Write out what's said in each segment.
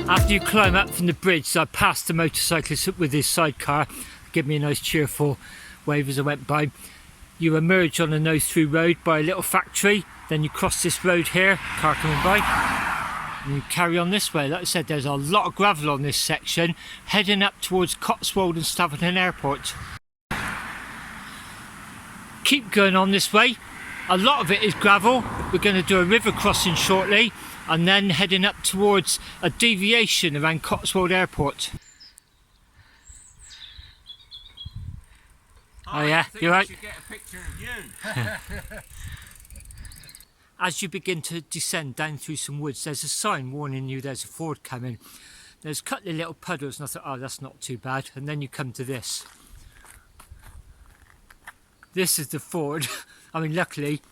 After you climb up from the bridge, so I passed the motorcyclist with his sidecar, give me a nice cheerful wave as I went by. You emerge on a nose-through road by a little factory, then you cross this road here, car coming by, and you carry on this way. Like I said, there's a lot of gravel on this section, heading up towards Cotswold and Stow Airport. Keep going on this way. A lot of it is gravel. We're going to do a river crossing shortly, and then heading up towards a deviation around Cotswold Airport. Oh yeah, you're right. Should get a picture of you. As you begin to descend down through some woods, there's a sign warning you there's a ford coming. There's a couple of little puddles, and I thought, oh, that's not too bad. And then you come to this. This is the ford. I mean, luckily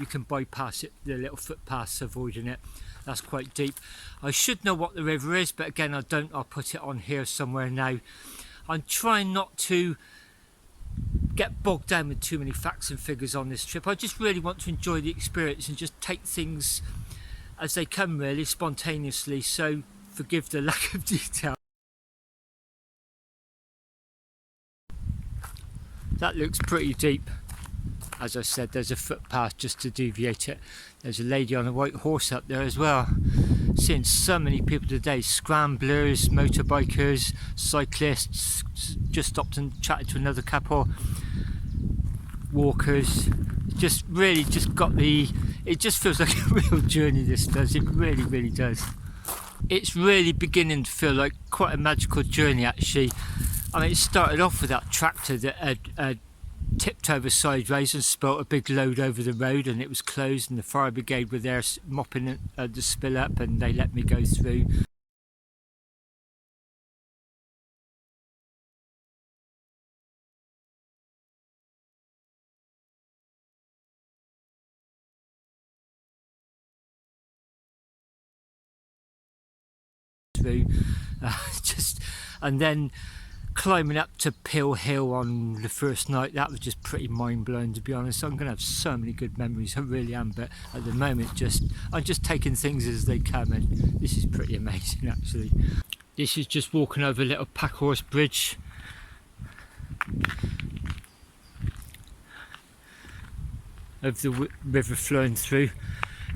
you can bypass it, the little footpaths avoiding it. That's quite deep. I should know what the river is, but again I don't. I'll put it on here somewhere now. I'm trying not to get bogged down with too many facts and figures on this trip. I just really want to enjoy the experience and just take things as they come, really spontaneously, so forgive the lack of detail. That looks pretty deep. As I said, there's a footpath just to deviate it. There's a lady on a white horse up there as well. Seeing so many people today, scramblers, motorbikers, cyclists. Just stopped and chatted to another couple. Walkers. Just really just got the... It just feels like a real journey, this does. It really, really does. It's really beginning to feel like quite a magical journey, actually. I mean, it started off with that tractor that had tipped over sideways and spilt a big load over the road, and it was closed, and the fire brigade were there mopping the spill up, and they let me go through. And then climbing up to Pill Hill on the first night, that was just pretty mind-blowing, to be honest. I'm going to have so many good memories, I really am, but at the moment I'm just taking things as they come, and this is pretty amazing, actually. This is just walking over a little packhorse bridge. Of the river flowing through.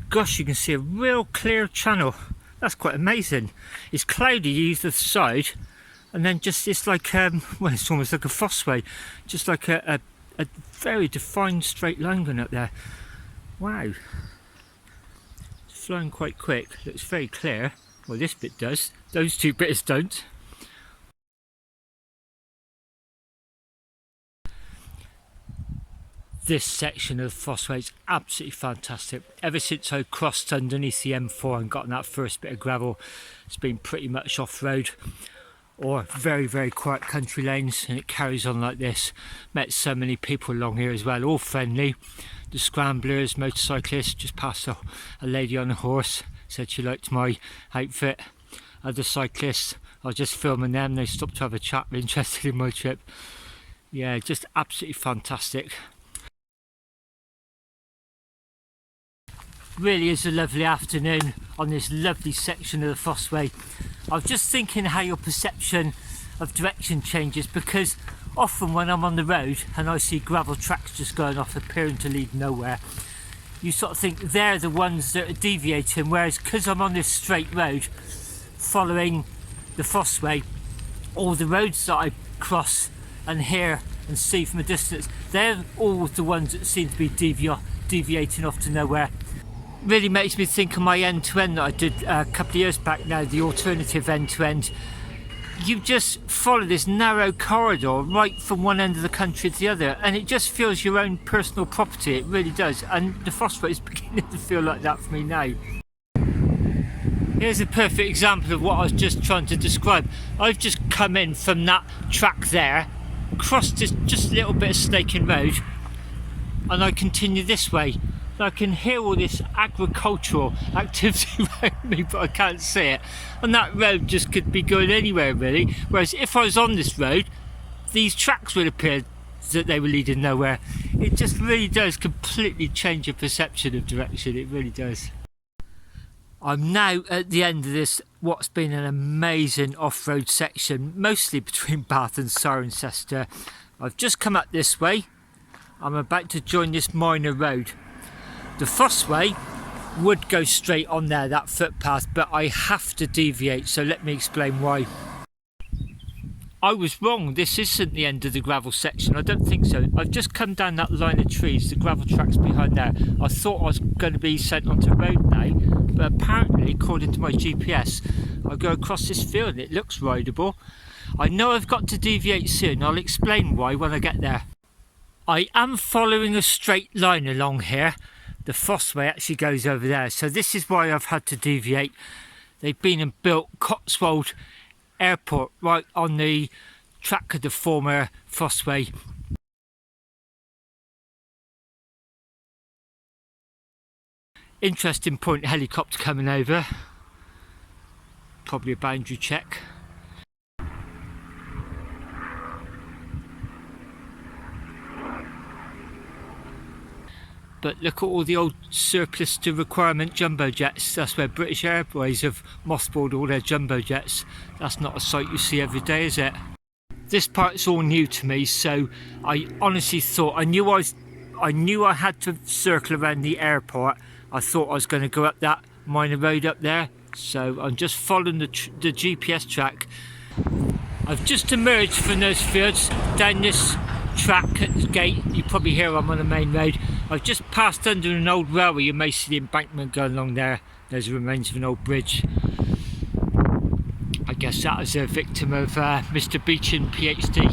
Gosh, you can see a real clear channel. That's quite amazing. It's cloudy either side, and then just it's like well, it's almost like a Fosseway, just like a very defined straight line going up there. Wow, it's flowing quite quick. Looks very clear. Well, this bit does. Those two bits don't. This section of Fosseway is absolutely fantastic. Ever since I crossed underneath the M4 and got that first bit of gravel, it's been pretty much off-road or very, very quiet country lanes, and it carries on like this. Met so many people along here as well, all friendly. The scramblers, motorcyclists, just passed a lady on a horse, said she liked my outfit. Other cyclists, I was just filming them, they stopped to have a chat, were interested in my trip. Yeah, just absolutely fantastic. Really is a lovely afternoon on this lovely section of the Fosseway. I was just thinking how your perception of direction changes, because often when I'm on the road and I see gravel tracks just going off appearing to lead nowhere, you sort of think they're the ones that are deviating, whereas because I'm on this straight road following the Fosseway, all the roads that I cross and hear and see from a distance, they're all the ones that seem to be deviating off to nowhere. Really makes me think of my end-to-end that I did a couple of years back now, the alternative end-to-end. You just follow this narrow corridor right from one end of the country to the other, and it just feels your own personal property. It really does, and the Fosseway is beginning to feel like that for me now. Here's a perfect example of what I was just trying to describe. I've just come in from that track there, crossed this just a little bit of snaking road, and I continue this way. I can hear all this agricultural activity around me, but I can't see it. And that road just could be going anywhere, really. Whereas if I was on this road, these tracks would appear that they were leading nowhere. It just really does completely change your perception of direction. It really does. I'm now at the end of this what's been an amazing off-road section, mostly between Bath and Cirencester. I've just come up this way. I'm about to join this minor road. The Fosseway would go straight on there, that footpath, but I have to deviate, so let me explain why. I was wrong, this isn't the end of the gravel section, I don't think so. I've just come down that line of trees, the gravel track's behind there. I thought I was going to be sent onto the road now, but apparently, according to my GPS, I go across this field and it looks rideable. I know I've got to deviate soon, I'll explain why when I get there. I am following a straight line along here. The Fosseway actually goes over there, so this is why I've had to deviate. They've been and built Cotswold Airport right on the track of the former Fosseway. Interesting point, helicopter coming over. Probably a boundary check. But look at all the old surplus to requirement jumbo jets. That's where British Airways have mothballed all their jumbo jets. That's not a sight you see every day, is it? This part's all new to me, so I honestly thought, I knew I had to circle around the airport. I thought I was going to go up that minor road up there, so I'm just following the GPS track. I've just emerged from those fields down this track at the gate. You probably hear I'm on the main road. I've just passed under an old railway. You may see the embankment going along there. There's the remains of an old bridge. I guess that is a victim of Mr. Beechin PhD.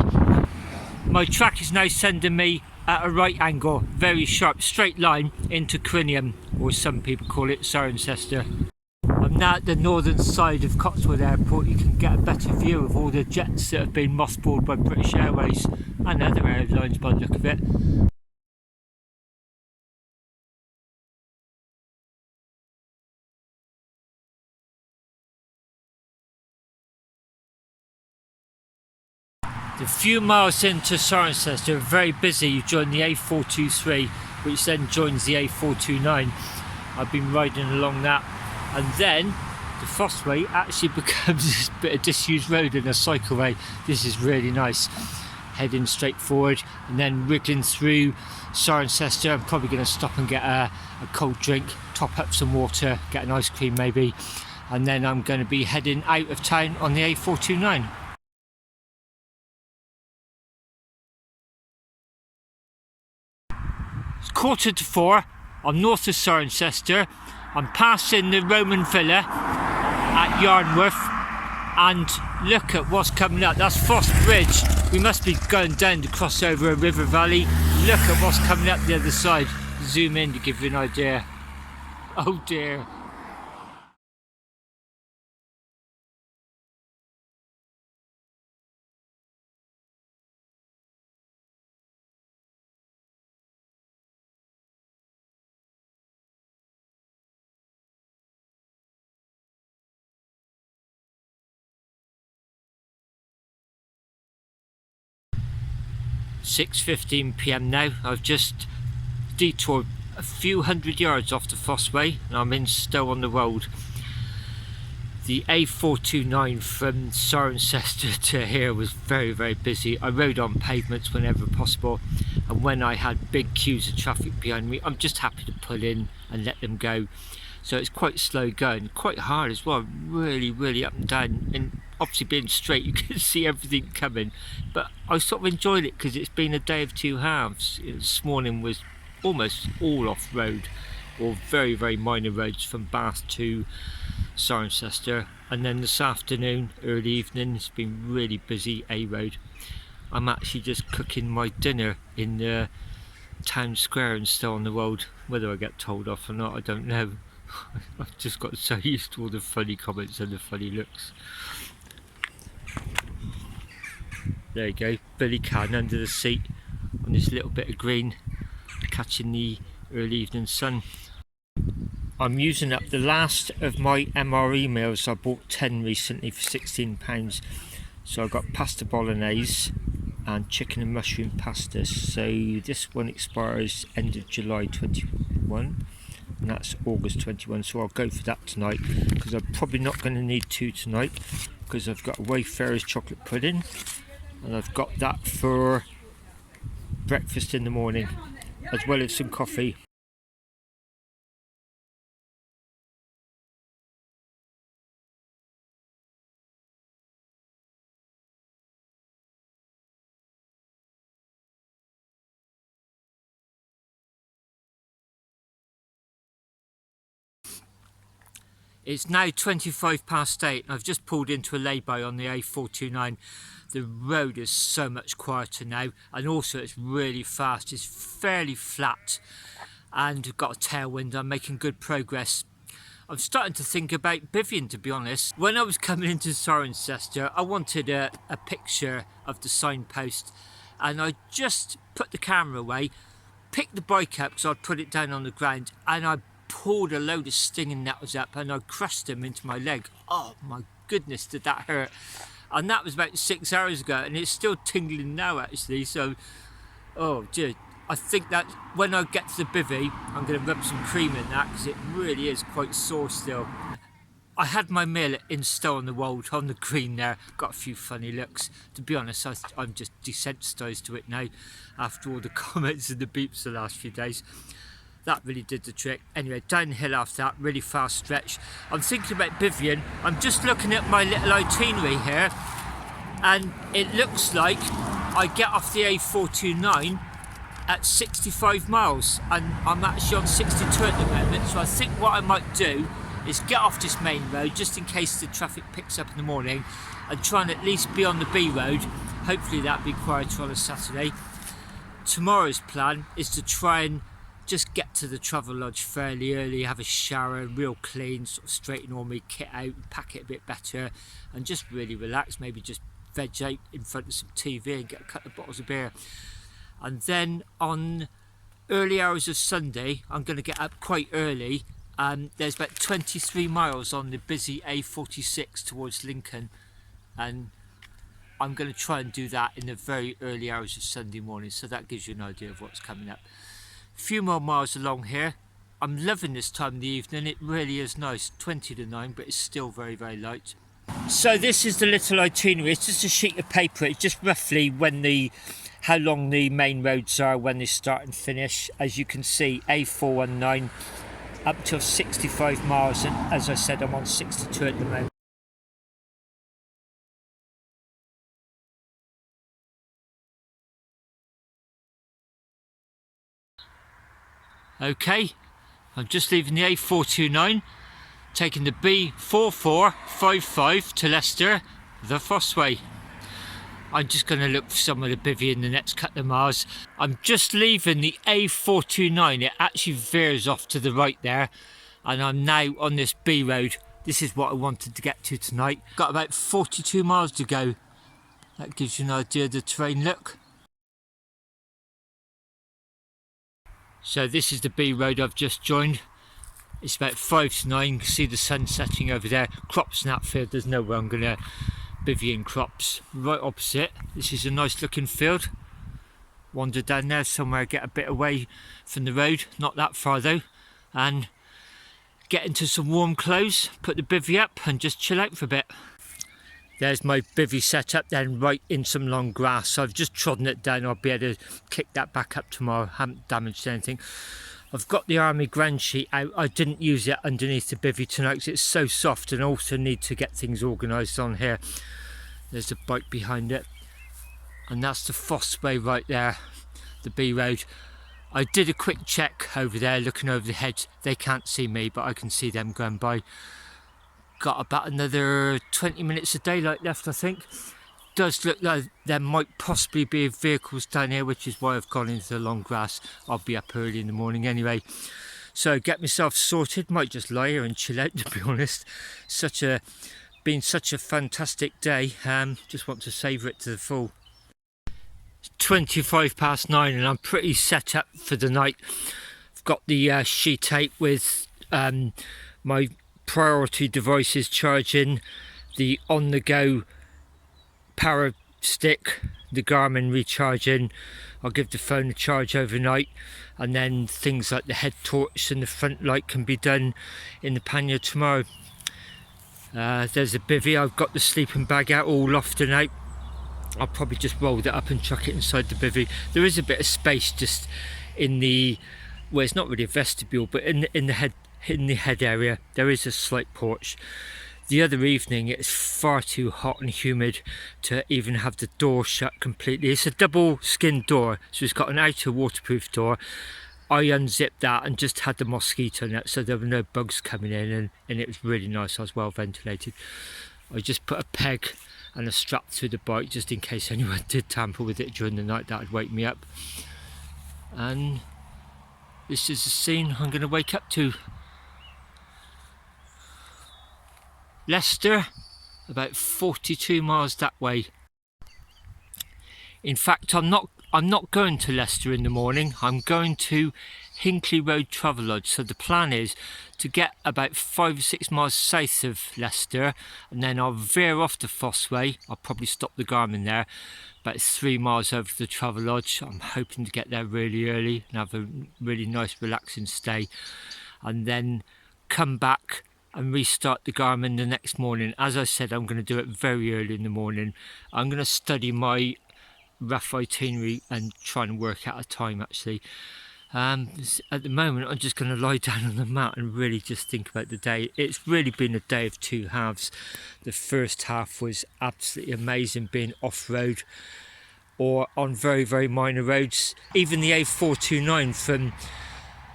My track is now sending me at a right angle, very sharp straight line into Crinium, or some people call it Cirencester. I'm now at the northern side of Cotswold Airport. You can get a better view of all the jets that have been mothballed by British Airways and other airlines by the look of it. The few miles into Cirencester are very busy. You join the A423, which then joins the A429. I've been riding along that, and then the Fosseway actually becomes this bit of disused road and a cycleway. This is really nice. Heading straight forward and then wriggling through Cirencester. I'm probably going to stop and get a cold drink, top up some water, get an ice cream maybe, and then I'm going to be heading out of town on the A429. It's 3:45. I'm north of Cirencester. I'm passing the Roman villa at Yarnworth, and look at what's coming up. That's Foss Bridge. We must be going down to cross over a river valley. Look at what's coming up the other side. Zoom in to give you an idea. Oh dear. .15 PM now. I've just detoured a few hundred yards off the Fosseway and I'm in Stow on the Wold. The A429 from Cirencester to here was very, very busy. I rode on pavements whenever possible, and when I had big queues of traffic behind me, I'm just happy to pull in and let them go. So it's quite slow going, quite hard as well, really, really up and down, and obviously being straight you can see everything coming, but I sort of enjoyed it because it's been a day of two halves. This morning was almost all off-road, or very, very minor roads from Bath to Cirencester, and then this afternoon, early evening, it's been really busy A-road. I'm actually just cooking my dinner in the town square and Stow on the Wold. Whether I get told off or not, I don't know. I've just got so used to all the funny comments and the funny looks. There you go, billycan under the seat on this little bit of green, catching the early evening sun. I'm using up the last of my MRE meals. I bought 10 recently for £16. So I've got pasta bolognese and chicken and mushroom pasta. So this one expires end of July 21. and that's August 21, so I'll go for that tonight, because I'm probably not going to need 2 tonight, because I've got a Wayfarer's chocolate pudding, and I've got that for breakfast in the morning, as well as some coffee. It's now 25 past 8 and I've just pulled into a lay-by on the A429. The road is so much quieter now, and also it's really fast. It's fairly flat and I've got a tailwind. I'm making good progress. I'm starting to think about bivvying, to be honest. When I was coming into Cirencester, I wanted a picture of the signpost, and I just put the camera away, picked the bike up because I'd put it down on the ground, and I pulled a load of stinging nettles up and I crushed them into my leg. Oh my goodness, did that hurt. And that was about 6 hours ago, and it's still tingling now actually. So, oh dear, I think that when I get to the bivvy, I'm going to rub some cream in that, because it really is quite sore still. I had my meal in Stow on the Wold, on the green there. Got a few funny looks. To be honest, I'm just desensitised to it now after all the comments and the beeps the last few days. That really did the trick. Anyway, down the hill after that, really fast stretch. I'm thinking about bivvying. I'm just looking at my little itinerary here, and it looks like I get off the A429 at 65 miles, and I'm actually on 62 at the moment. So I think what I might do is get off this main road, just in case the traffic picks up in the morning, and try and at least be on the B road. Hopefully that'll be quieter on a Saturday. Tomorrow's plan is to try and just get to the travel lodge fairly early, have a shower, real clean, sort of straighten all my kit out, pack it a bit better, and just really relax. Maybe just veg out in front of some TV and get a couple of bottles of beer. And then on early hours of Sunday, I'm going to get up quite early. There's about 23 miles on the busy A46 towards Lincoln, and I'm going to try and do that in the very early hours of Sunday morning, so that gives you an idea of what's coming up. A few more miles along here. I'm loving this time of the evening. It really is nice. 20 to 9, but it's still very, very light. So this is the little itinerary. It's just a sheet of paper. It's just roughly how long the main roads are, when they start and finish. As you can see, A419 up to 65 miles, and as I said, I'm on 62 at the moment. Okay, I'm just leaving the A429, taking the B4455 to Leicester, the Fosseway. I'm just going to look for somewhere to bivvy in the next couple of miles. I'm just leaving the A429, it actually veers off to the right there, and I'm now on this B road. This is what I wanted to get to tonight. Got about 42 miles to go. That gives you an idea of the terrain look. So this is the B road I've just joined. It's about 5 to 9. You can see the sun setting over there. Crops in that field. There's nowhere I'm going to bivvy in crops. Right opposite, this is a nice looking field. Wander down there somewhere, get a bit away from the road. Not that far though. And get into some warm clothes, put the bivvy up and just chill out for a bit. There's my bivvy set up then, right in some long grass. So I've just trodden it down. I'll be able to kick that back up tomorrow. Haven't damaged anything. I've got the army ground sheet out. I didn't use it underneath the bivvy tonight because it's so soft, and also need to get things organised on here. There's a bike behind it, and that's the Fosseway right there, the B road. I did a quick check over there, looking over the hedge. They can't see me, but I can see them going by. Got about another 20 minutes of daylight left, I think. Does look like there might possibly be vehicles down here, which is why I've gone into the long grass. I'll be up early in the morning anyway. So get myself sorted. Might just lie here and chill out, to be honest. Been such a fantastic day. Just want to savour it to the full. It's 25 past 9 and I'm pretty set up for the night. I've got the sheet out with my priority devices charging, the on-the-go power stick, the Garmin recharging. I'll give the phone a charge overnight, and then things like the head torch and the front light can be done in the pannier tomorrow. There's a bivvy. I've got the sleeping bag out, all lofted out. I'll probably just roll that up and chuck it inside the bivvy. There is a bit of space just in the, well, it's not really a vestibule, but in the head area there is a slight porch. The other evening it's far too hot and humid to even have the door shut completely. It's a double skin door, so it's got an outer waterproof door. I unzipped that and just had the mosquito net, so there were no bugs coming in, and it was really nice. I was well ventilated. I just put a peg and a strap through the bike just in case anyone did tamper with it during the night. That would wake me up. And this is the scene I'm going to wake up to. Leicester, about 42 miles that way. In fact, I'm not going to Leicester in the morning. I'm going to Hinckley Road Travelodge. So the plan is to get about 5 or 6 miles south of Leicester, and then I'll veer off to Fosseway. I'll probably stop the Garmin there, about 3 miles over to the Travelodge. I'm hoping to get there really early and have a really nice relaxing stay, and then come back and restart the Garmin the next morning. As I said, I'm going to do it very early in the morning. I'm going to study my rough itinerary and try and work out a time actually. At the moment I'm just going to lie down on the mat and really just think about the day. It's really been a day of two halves. The first half was absolutely amazing, being off-road or on very, very minor roads. Even the A429 from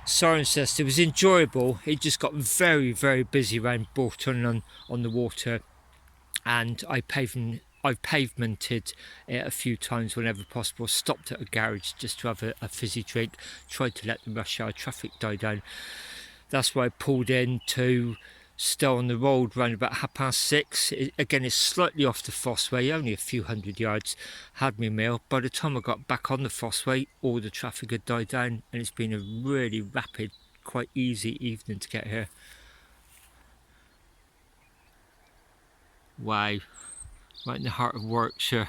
Cirencester was enjoyable. It just got very, very busy around Bolton on the water, and I've pavemented it a few times whenever possible. Stopped at a garage just to have a fizzy drink, tried to let the rush hour traffic die down. That's why I pulled in to Stow on the Wold around about 6:30. Again, it's slightly off the Fosseway, only a few hundred yards. Had my meal. By the time I got back on the Fosseway, all the traffic had died down, and it's been a really rapid, quite easy evening to get here. Wow, right in the heart of Warwickshire.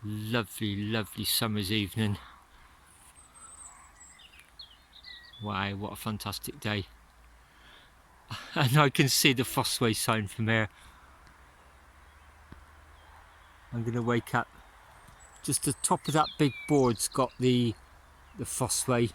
Lovely, lovely summer's evening. Wow, what a fantastic day. And I can see the Fosseway sign from here. I'm going to wake up. Just the top of that big board's got the Fosseway.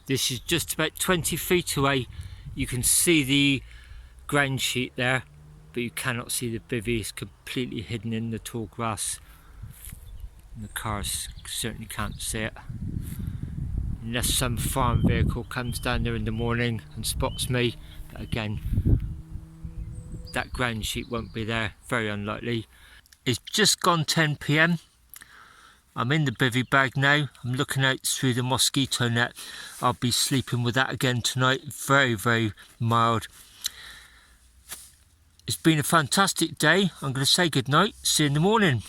This is just about 20 feet away. You can see the ground sheet there, but you cannot see the bivvy. It's completely hidden in the tall grass. And the cars certainly can't see it. Unless some farm vehicle comes down there in the morning and spots me. But again, that ground sheet won't be there. Very unlikely. It's just gone 10 PM. I'm in the bivvy bag now. I'm looking out through the mosquito net. I'll be sleeping with that again tonight. Very, very mild. It's been a fantastic day. I'm going to say good night. See you in the morning.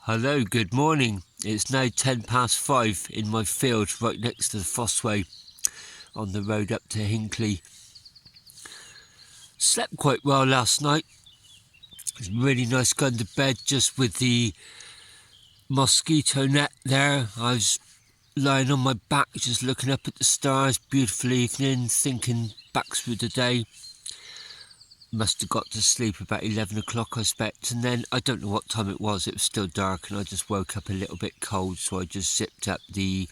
Hello, good morning. It's now 5:10 in my field right next to the Fosseway on the road up to Hinckley. Slept quite well last night. It was really nice going to bed just with the mosquito net there. I was lying on my back just looking up at the stars. Beautiful evening, thinking back through the day. Must have got to sleep about 11 o'clock I expect, and then I don't know what time it was still dark, and I just woke up a little bit cold, so I just zipped up the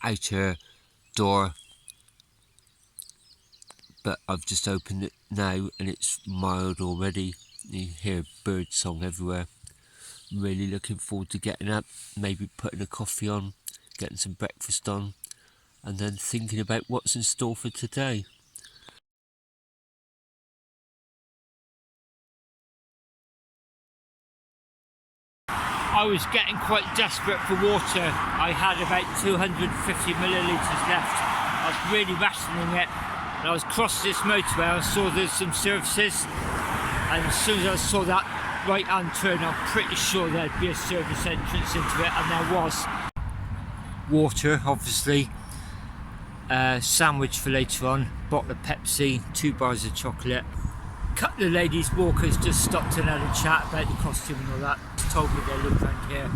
outer door. But I've just opened it now and it's mild already. You hear bird song everywhere. I'm really looking forward to getting up, maybe putting a coffee on, getting some breakfast on, and then thinking about what's in store for today. was getting quite desperate for water. I had about 250 millilitres left. I was really rationing it. And I was crossing this motorway, I saw there's some services. And as soon as I saw that right-hand turn, I'm pretty sure there'd be a service entrance into it, and there was. Water, obviously. Sandwich for later on, bottle of Pepsi, 2 bars of chocolate. Couple of ladies walkers just stopped and had a chat about the costume and all that. Told me they live around here,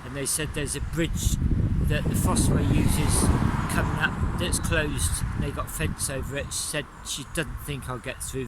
and they said there's a bridge that the Fosseway uses coming up that's closed, and they got a fence over it. She said she doesn't think I'll get through.